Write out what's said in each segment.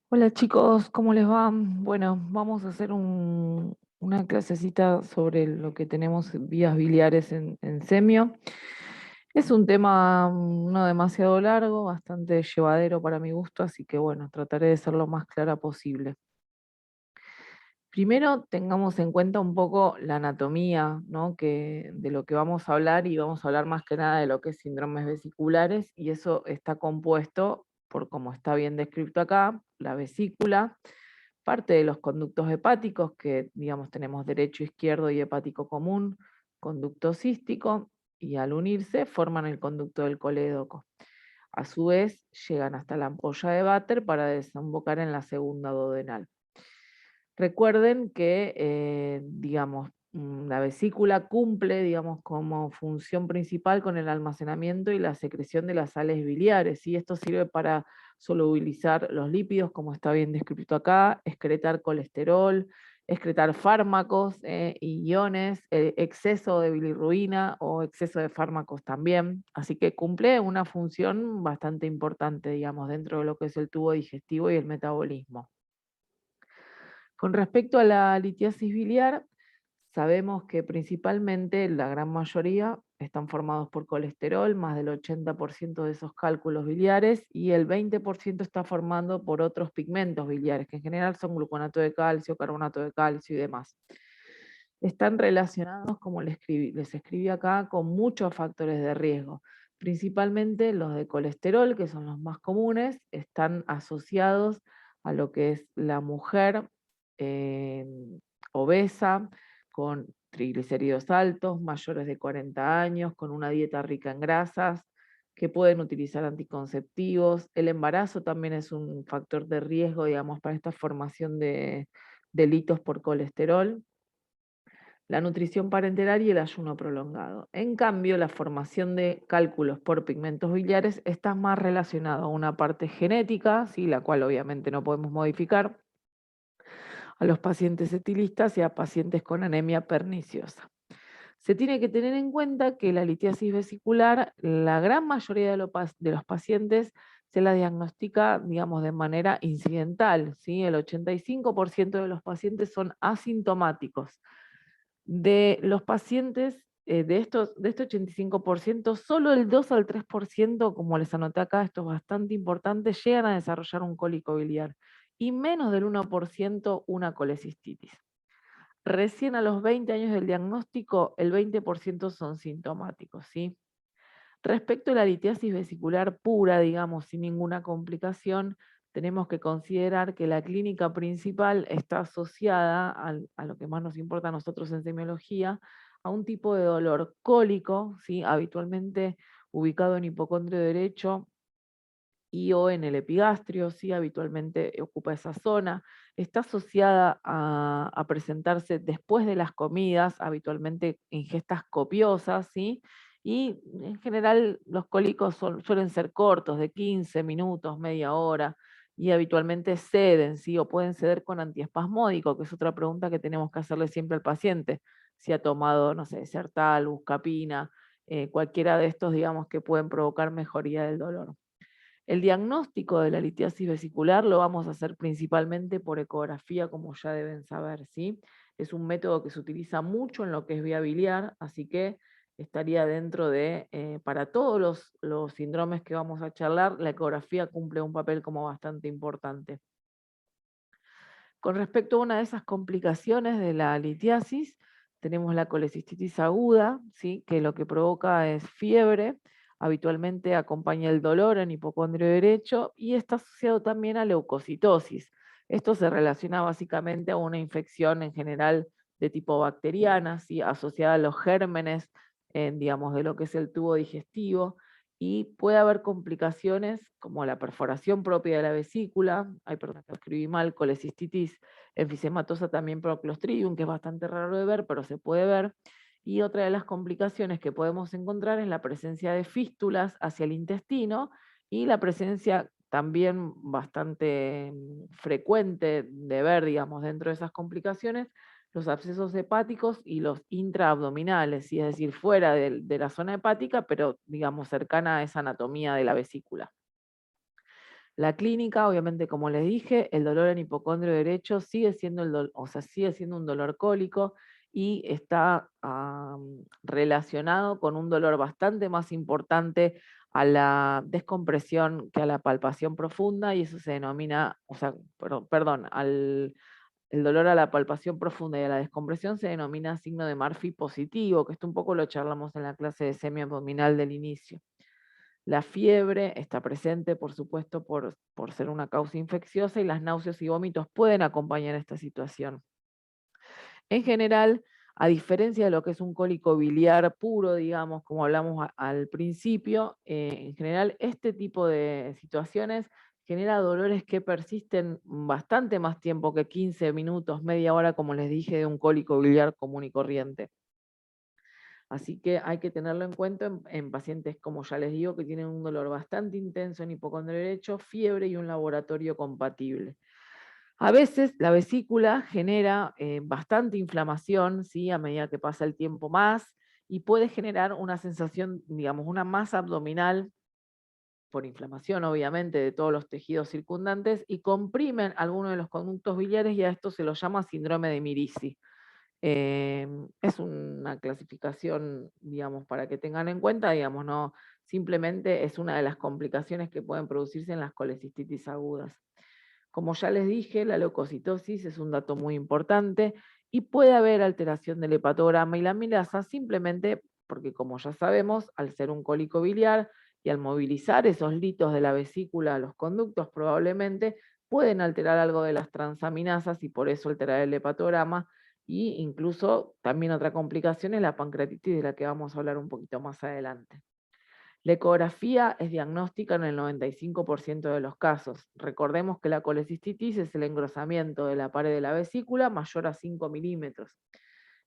Hola chicos, ¿cómo les va? Bueno, vamos a hacer una clasecita sobre lo que tenemos vías biliares en semio. Es un tema no demasiado largo, bastante llevadero para mi gusto, así que bueno, trataré de ser lo más clara posible. Primero tengamos en cuenta un poco la anatomía, ¿no? De lo que vamos a hablar y vamos a hablar más que nada de lo que es síndromes vesiculares y eso está compuesto por, como está bien descrito acá, la vesícula, parte de los conductos hepáticos, que digamos tenemos derecho, izquierdo y hepático común, conducto cístico, y al unirse forman el conducto del colédoco. A su vez, llegan hasta la ampolla de Vater para desembocar en la segunda duodenal. Recuerden que, digamos, la vesícula cumple, digamos, como función principal con el almacenamiento y la secreción de las sales biliares, y esto sirve para solubilizar los lípidos, como está bien descrito acá, excretar colesterol, excretar fármacos y iones, exceso de bilirrubina o exceso de fármacos también, así que cumple una función bastante importante, digamos, dentro de lo que es el tubo digestivo y el metabolismo. Con respecto a la litiasis biliar, sabemos que principalmente la gran mayoría están formados por colesterol, más del 80% de esos cálculos biliares, y el 20% está formado por otros pigmentos biliares, que en general son gluconato de calcio, carbonato de calcio y demás. Están relacionados, como les escribí acá, con muchos factores de riesgo. Principalmente los de colesterol, que son los más comunes, están asociados a lo que es la mujer eh, obesa, con triglicéridos altos, mayores de 40 años, con una dieta rica en grasas, que pueden utilizar anticonceptivos. El embarazo también es un factor de riesgo, digamos, para esta formación de delitos por colesterol, la nutrición parenteral y el ayuno prolongado. En cambio, la formación de cálculos por pigmentos biliares está más relacionado a una parte genética, ¿sí? La cual obviamente no podemos modificar, a los pacientes etilistas y a pacientes con anemia perniciosa. Se tiene que tener en cuenta que la litiasis vesicular, la gran mayoría de los pacientes se la diagnostica, digamos, de manera incidental, ¿sí? El 85% de los pacientes son asintomáticos. De los pacientes, de este 85%, solo el 2 al 3%, como les anoté acá, esto es bastante importante, llegan a desarrollar un cólico biliar y menos del 1% una colecistitis. Recién a los 20 años del diagnóstico, el 20% son sintomáticos, ¿sí? Respecto a la litiasis vesicular pura, digamos, sin ninguna complicación, tenemos que considerar que la clínica principal está asociada a lo que más nos importa a nosotros en semiología, a un tipo de dolor cólico, ¿sí? Habitualmente ubicado en hipocondrio derecho y o en el epigastrio, ¿sí? Habitualmente ocupa esa zona. Está asociada a presentarse después de las comidas, habitualmente ingestas copiosas, ¿sí? Y en general los cólicos suelen ser cortos, de 15 minutos, media hora, y habitualmente ceden, ¿sí? O pueden ceder con antiespasmódico, que es otra pregunta que tenemos que hacerle siempre al paciente, si ha tomado, no sé, Sertal, Buscapina, cualquiera de estos, digamos, que pueden provocar mejoría del dolor. El diagnóstico de la litiasis vesicular lo vamos a hacer principalmente por ecografía, como ya deben saber, ¿sí? Es un método que se utiliza mucho en lo que es vía biliar, así que estaría dentro de, para todos los síndromes que vamos a charlar, la ecografía cumple un papel como bastante importante. Con respecto a una de esas complicaciones de la litiasis, tenemos la colecistitis aguda, ¿sí? Que lo que provoca es fiebre, habitualmente acompaña el dolor en hipocondrio derecho y está asociado también a leucocitosis. Esto se relaciona básicamente a una infección en general de tipo bacteriana, ¿sí? Asociada a los gérmenes, digamos, de lo que es el tubo digestivo, y puede haber complicaciones como la perforación propia de la vesícula, hay personas que lo escribí mal, colecistitis enfisematosa también por Clostridium, que es bastante raro de ver, pero se puede ver. Y otra de las complicaciones que podemos encontrar es la presencia de fístulas hacia el intestino y la presencia también bastante frecuente de ver, digamos, dentro de esas complicaciones, los abscesos hepáticos y los intraabdominales, ¿sí? Es decir, fuera de la zona hepática, pero digamos cercana a esa anatomía de la vesícula. La clínica, obviamente, como les dije, el dolor en hipocondrio derecho sigue siendo, sigue siendo un dolor cólico y está relacionado con un dolor bastante más importante a la descompresión que a la palpación profunda, y eso se denomina, perdón, el dolor a la palpación profunda y a la descompresión se denomina signo de Murphy positivo, que esto un poco lo charlamos en la clase de semiabdominal del inicio. La fiebre está presente, por supuesto, por ser una causa infecciosa, y las náuseas y vómitos pueden acompañar esta situación. En general, a diferencia de lo que es un cólico biliar puro, digamos, como hablamos al principio, en general este tipo de situaciones genera dolores que persisten bastante más tiempo que 15 minutos, media hora, como les dije, de un cólico biliar común y corriente. Así que hay que tenerlo en cuenta en pacientes, como ya les digo, que tienen un dolor bastante intenso en hipocondrio derecho, fiebre y un laboratorio compatible. A veces la vesícula genera bastante inflamación, ¿sí? A medida que pasa el tiempo más, y puede generar una sensación, digamos, una masa abdominal por inflamación, obviamente, de todos los tejidos circundantes, y comprimen algunos de los conductos biliares, y a esto se lo llama síndrome de Mirici. Es una clasificación, digamos, para que tengan en cuenta, digamos, no simplemente es una de las complicaciones que pueden producirse en las colecistitis agudas. Como ya les dije, la leucocitosis es un dato muy importante y puede haber alteración del hepatograma y la amilasa simplemente porque, como ya sabemos, al ser un cólico biliar y al movilizar esos litos de la vesícula a los conductos, probablemente pueden alterar algo de las transaminasas y por eso alterar el hepatograma. Y incluso también otra complicación es la pancreatitis, de la que vamos a hablar un poquito más adelante. La ecografía es diagnóstica en el 95% de los casos. Recordemos que la colecistitis es el engrosamiento de la pared de la vesícula mayor a 5 milímetros.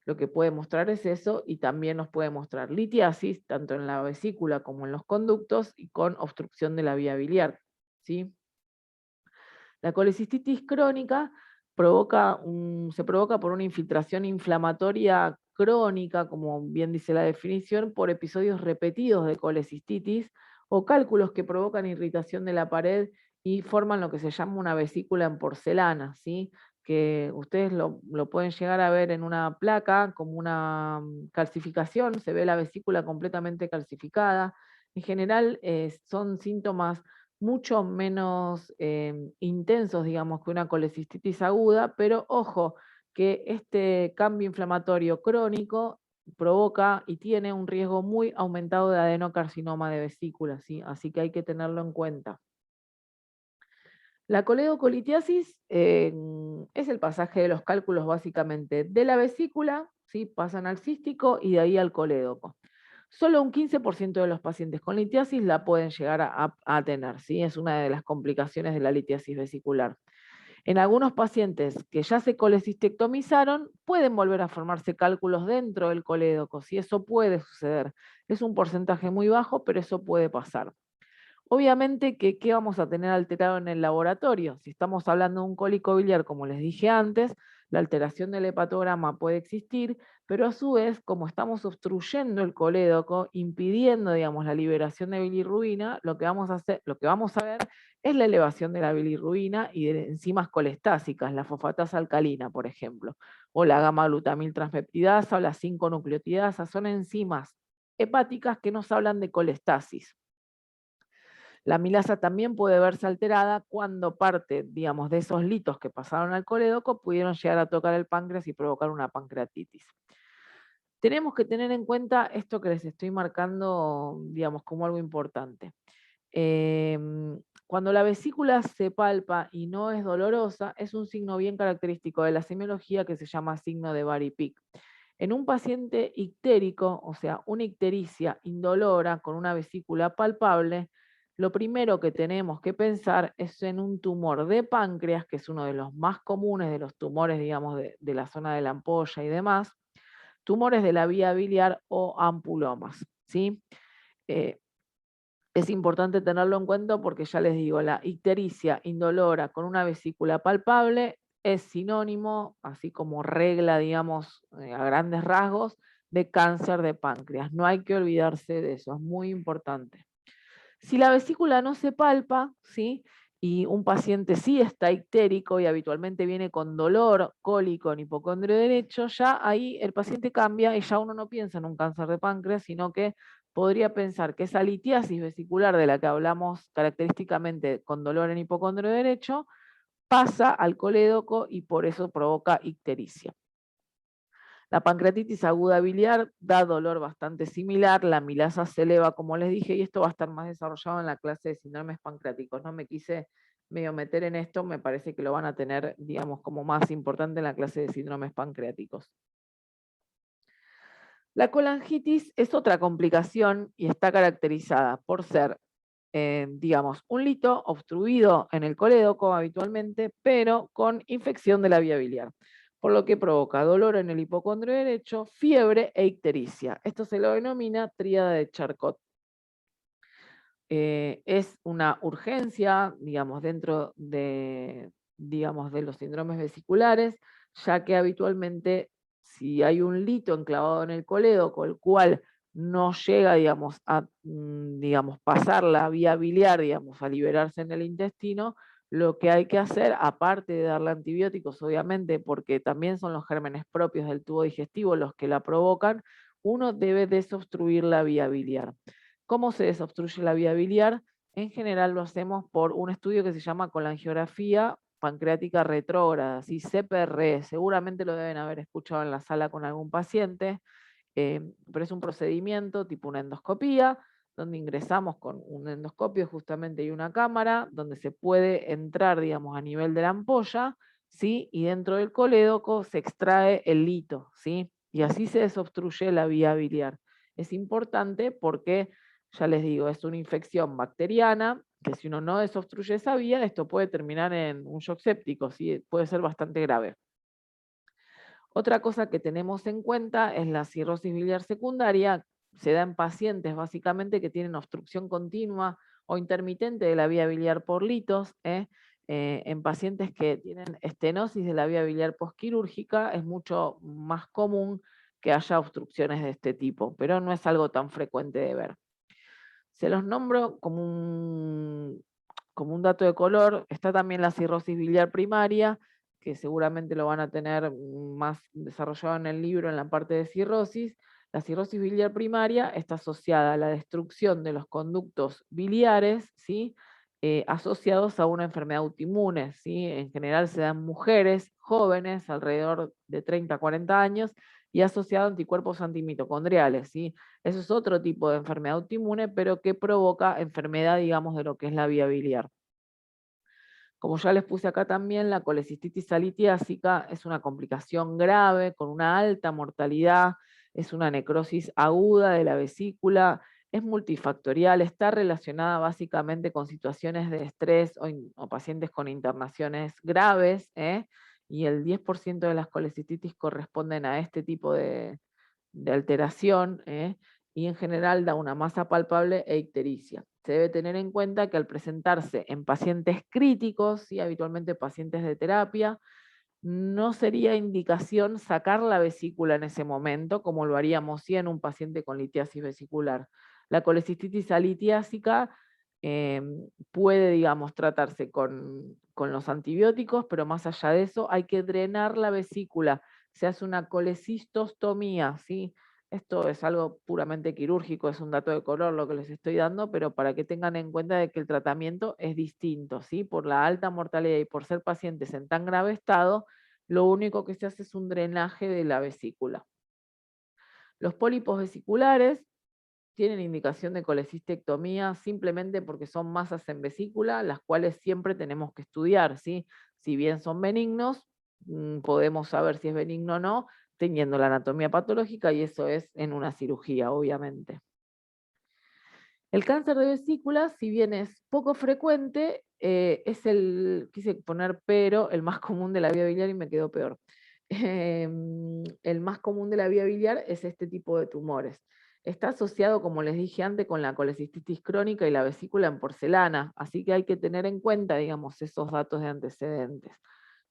Lo que puede mostrar es eso, y también nos puede mostrar litiasis, tanto en la vesícula como en los conductos, y con obstrucción de la vía biliar, ¿sí? La colecistitis crónica se provoca por una infiltración inflamatoria crónica, como bien dice la definición, por episodios repetidos de colecistitis o cálculos que provocan irritación de la pared y forman lo que se llama una vesícula en porcelana, ¿sí? Que ustedes lo pueden llegar a ver en una placa como una calcificación, se ve la vesícula completamente calcificada. En general son síntomas mucho menos intensos, digamos, que una colecistitis aguda, pero ojo, que este cambio inflamatorio crónico provoca y tiene un riesgo muy aumentado de adenocarcinoma de vesícula, ¿sí? Así que hay que tenerlo en cuenta. La coledocolitiasis es el pasaje de los cálculos básicamente de la vesícula, ¿sí? Pasan al cístico y de ahí al colédoco. Solo un 15% de los pacientes con litiasis la pueden llegar a tener, ¿sí? Es una de las complicaciones de la litiasis vesicular. En algunos pacientes que ya se colecistectomizaron, pueden volver a formarse cálculos dentro del colédoco, ¿sí? Eso puede suceder. Es un porcentaje muy bajo, pero eso puede pasar. Obviamente que, ¿qué vamos a tener alterado en el laboratorio? Si estamos hablando de un cólico biliar, como les dije antes, la alteración del hepatograma puede existir, pero a su vez, como estamos obstruyendo el colédoco, impidiendo, digamos, la liberación de bilirrubina, lo que vamos a ver es la elevación de la bilirrubina y de enzimas colestásicas, la fosfatasa alcalina, por ejemplo, o la gamma-glutamil transpeptidasa o la 5-nucleotidasa, son enzimas hepáticas que nos hablan de colestasis. La amilasa también puede verse alterada cuando parte, digamos, de esos litos que pasaron al colédoco pudieron llegar a tocar el páncreas y provocar una pancreatitis. Tenemos que tener en cuenta esto que les estoy marcando, digamos, como algo importante. Cuando la vesícula se palpa y no es dolorosa, es un signo bien característico de la semiología que se llama signo de Barry-Pick. En un paciente ictérico, o sea, una ictericia indolora con una vesícula palpable, lo primero que tenemos que pensar es en un tumor de páncreas, que es uno de los más comunes de los tumores, digamos, de la zona de la ampolla y demás, tumores de la vía biliar o ampulomas, ¿sí? Eh, es importante tenerlo en cuenta porque ya les digo, la ictericia indolora con una vesícula palpable es sinónimo, así como regla, digamos, a grandes rasgos, de cáncer de páncreas. No hay que olvidarse de eso, es muy importante. Si la vesícula no se palpa, ¿sí? y un paciente sí está ictérico y habitualmente viene con dolor cólico en hipocondrio derecho, ya ahí el paciente cambia y ya uno no piensa en un cáncer de páncreas, sino que podría pensar que esa litiasis vesicular de la que hablamos característicamente con dolor en hipocondrio derecho pasa al colédoco y por eso provoca ictericia. La pancreatitis aguda biliar da dolor bastante similar, la amilasa se eleva, como les dije, y esto va a estar más desarrollado en la clase de síndromes pancreáticos. No me quise medio meter en esto, me parece que lo van a tener, digamos, como más importante en la clase de síndromes pancreáticos. La colangitis es otra complicación y está caracterizada por ser, digamos, un lito obstruido en el colédoco habitualmente, pero con infección de la vía biliar, por lo que provoca dolor en el hipocondrio derecho, fiebre e ictericia. Esto se lo denomina tríada de Charcot. Es una urgencia, digamos, dentro de, digamos, de los síndromes vesiculares, ya que habitualmente si hay un lito enclavado en el colédoco, el cual no llega, digamos, a digamos, pasar la vía biliar, digamos, a liberarse en el intestino, lo que hay que hacer, aparte de darle antibióticos, obviamente, porque también son los gérmenes propios del tubo digestivo los que la provocan, uno debe desobstruir la vía biliar. ¿Cómo se desobstruye la vía biliar? En general lo hacemos por un estudio que se llama colangiografía pancreática retrógrada, ¿sí? CPR, seguramente lo deben haber escuchado en la sala con algún paciente, pero es un procedimiento tipo una endoscopía, donde ingresamos con un endoscopio justamente y una cámara, donde se puede entrar, digamos, a nivel de la ampolla, ¿sí? Y dentro del colédoco se extrae el lito, ¿sí? Y así se desobstruye la vía biliar. Es importante porque, ya les digo, es una infección bacteriana, que si uno no desobstruye esa vía, esto puede terminar en un shock séptico, ¿sí? Puede ser bastante grave. Otra cosa que tenemos en cuenta es la cirrosis biliar secundaria. Se da en pacientes básicamente que tienen obstrucción continua o intermitente de la vía biliar por litos. En pacientes que tienen estenosis de la vía biliar posquirúrgica es mucho más común que haya obstrucciones de este tipo, pero no es algo tan frecuente de ver. Se los nombro como un dato de color. Está también la cirrosis biliar primaria, que seguramente lo van a tener más desarrollado en el libro en la parte de cirrosis. La cirrosis biliar primaria está asociada a la destrucción de los conductos biliares, ¿sí? Asociados a una enfermedad autoinmune, ¿sí? En general se dan mujeres jóvenes, alrededor de 30 a 40 años, y asociado a anticuerpos antimitocondriales, ¿sí? Eso es otro tipo de enfermedad autoinmune, pero que provoca enfermedad, digamos, de lo que es la vía biliar. Como ya les puse acá también, la colecistitis salitiásica es una complicación grave con una alta mortalidad, es una necrosis aguda de la vesícula, es multifactorial, está relacionada básicamente con situaciones de estrés o pacientes con internaciones graves, y el 10% de las colecistitis corresponden a este tipo de alteración, y en general da una masa palpable e ictericia. Se debe tener en cuenta que al presentarse en pacientes críticos, y habitualmente pacientes de terapia, no sería indicación sacar la vesícula en ese momento, como lo haríamos si en un paciente con litiasis vesicular. La colecistitis alitiásica puede, digamos, tratarse con los antibióticos, pero más allá de eso hay que drenar la vesícula. Se hace una colecistostomía, ¿sí? Esto es algo puramente quirúrgico, es un dato de color lo que les estoy dando, pero para que tengan en cuenta de que el tratamiento es distinto, ¿sí? Por la alta mortalidad y por ser pacientes en tan grave estado, lo único que se hace es un drenaje de la vesícula. Los pólipos vesiculares tienen indicación de colecistectomía simplemente porque son masas en vesícula, las cuales siempre tenemos que estudiar, ¿sí? Si bien son benignos, podemos saber si es benigno o no, teniendo la anatomía patológica, y eso es en una cirugía, obviamente. El cáncer de vesícula, si bien es poco frecuente, es quise poner pero, el más común de la vía biliar y me quedó peor. El más común de la vía biliar es este tipo de tumores. Está asociado, como les dije antes, con la colecistitis crónica y la vesícula en porcelana, así que hay que tener en cuenta, digamos, esos datos de antecedentes.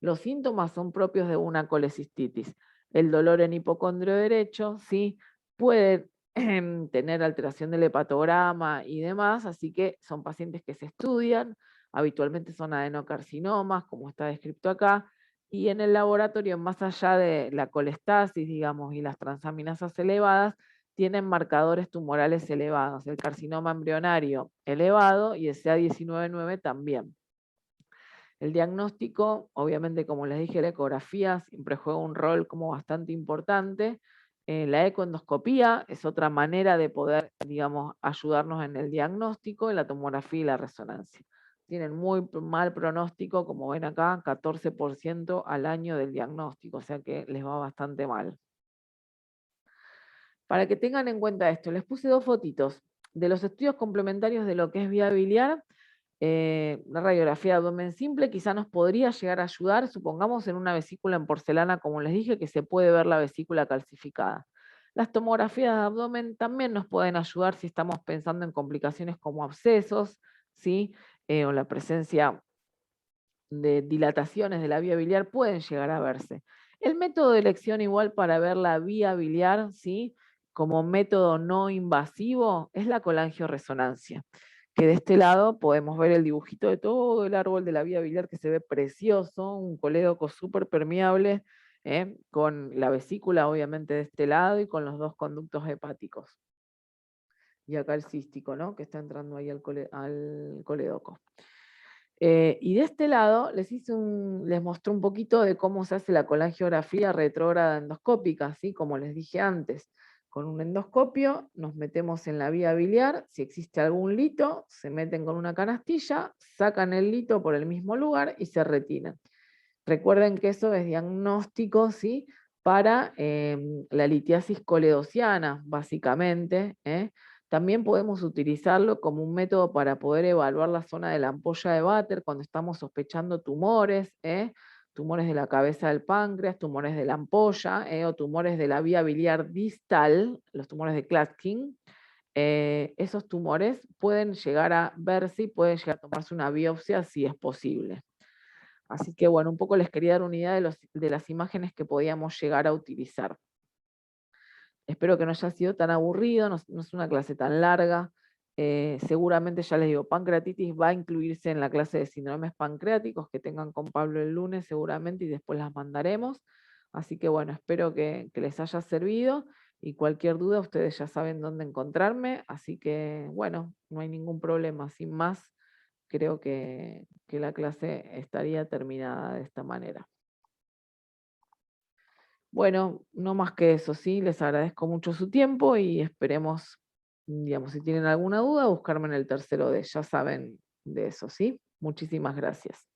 Los síntomas son propios de una colecistitis. El dolor en hipocondrio derecho, ¿sí? Puede tener alteración del hepatograma y demás, así que son pacientes que se estudian. habitualmente son adenocarcinomas, como está descrito acá, y en el laboratorio, más allá de la colestasis, digamos, y las transaminasas elevadas, tienen marcadores tumorales elevados, el carcinoma embrionario elevado y el CA19-9 también. El diagnóstico, obviamente, como les dije, la ecografía siempre juega un rol como bastante importante. La ecoendoscopía es otra manera de poder, digamos, ayudarnos en el diagnóstico, en la tomografía y la resonancia. Tienen muy mal pronóstico, como ven acá, 14% al año del diagnóstico, o sea que les va bastante mal. Para que tengan en cuenta esto, les puse 2 fotitos de los estudios complementarios de lo que es vía biliar. Una radiografía de abdomen simple quizá nos podría llegar a ayudar, supongamos en una vesícula en porcelana, como les dije, que se puede ver la vesícula calcificada. Las tomografías de abdomen también nos pueden ayudar si estamos pensando en complicaciones como abscesos, ¿sí? O la presencia de dilataciones de la vía biliar pueden llegar a verse. El método de elección igual para ver la vía biliar, ¿sí? Como método no invasivo, es la colangioresonancia, que de este lado podemos ver el dibujito de todo el árbol de la vía biliar que se ve precioso, un colédoco súper permeable, con la vesícula obviamente de este lado y con los 2 conductos hepáticos. Y acá el cístico, ¿no? Que está entrando ahí al colédoco. Y de este lado les mostré un poquito de cómo se hace la colangiografía retrógrada endoscópica, ¿sí? Como les dije antes. Con un endoscopio nos metemos en la vía biliar, si existe algún lito, se meten con una canastilla, sacan el lito por el mismo lugar y se retiran. Recuerden que eso es diagnóstico, ¿sí? Para la litiasis coledociana, básicamente. También podemos utilizarlo como un método para poder evaluar la zona de la ampolla de Vater cuando estamos sospechando tumores, tumores de la cabeza del páncreas, tumores de la ampolla, o tumores de la vía biliar distal, los tumores de Klatskin. Esos tumores pueden llegar a verse y pueden llegar a tomarse una biopsia si es posible. Así que bueno, un poco les quería dar una idea de las imágenes que podíamos llegar a utilizar. Espero que no haya sido tan aburrido, no es una clase tan larga. Seguramente, ya les digo, pancreatitis va a incluirse en la clase de síndromes pancreáticos que tengan con Pablo el lunes seguramente y después las mandaremos. Así que bueno, espero que les haya servido y cualquier duda ustedes ya saben dónde encontrarme. Así que bueno, no hay ningún problema. Sin más, creo que la clase estaría terminada de esta manera. Bueno, no más que eso, sí, les agradezco mucho su tiempo y esperemos, digamos, si tienen alguna duda, buscarme en el tercero D, ya saben de eso, ¿sí? Muchísimas gracias.